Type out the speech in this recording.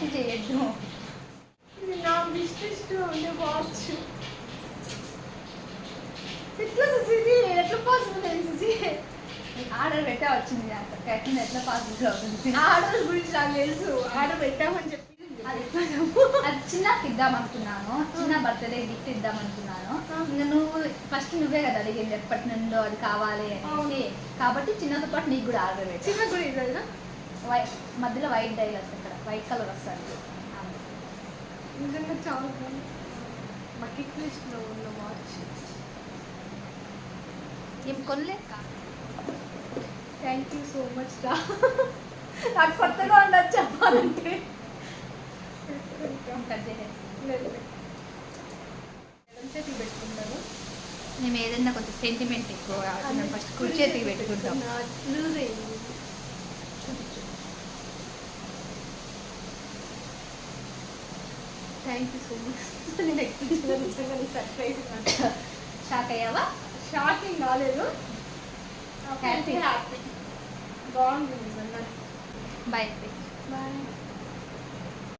Party చేయొద్దు. నా business ఉండే వాచ్ ఎట్లా సుజీ, ఎట్లా పాసిబుల్ అయింది సుజీ? ఆర్డర్ పెట్టే వచ్చింది ఎట్లా పాసిబుల్ అవుతుంది? ఆర్డర్ గురించి నాకు తెలుసు, ఆర్డర్ పెట్టామని చెప్పి అది చిన్నకి ఇద్దాం అనుకున్నాను, చిన్న బర్త్డే గిఫ్ట్ ఇద్దాం అనుకున్నాను. ఇంకా నువ్వే కదా అడిగింది ఎప్పటి నుండో అది కావాలి అనేసి, కాబట్టి చిన్నతో పాటు నీకు కూడా ఆర్డర్ పెట్టి. చిన్న కూడా ఇదా? మధ్యలో వైట్ డైల్ వస్తుంది, ఇక్కడ వైట్ కలర్ వస్తుంది. నిజంగా చాలా బాగుంది. బకెట్ లిస్ట్లో ఉన్న వాచ్ ఏం కొనలే. థ్యాంక్ యూ సో మచ్ రా. నాకు కొత్తగా ఉండదు చెప్పాలంటే. పెట్టుకుంటాను మేము ఏదైనా కొంచెం సెంటిమెంట్ ఎక్కువ, ఫస్ట్ కుడి చేతికి పెట్టుకుంటాం. లూజ్ అయింది. Thank you so much. నేను ఎక్స్పెక్ట్ సర్ప్రైజ్. షాక్ అయ్యావా? షాకింగ్ కాలేదు, హ్యాపీ. బాగుంది నిజంగా. బాయ్. బాయ్.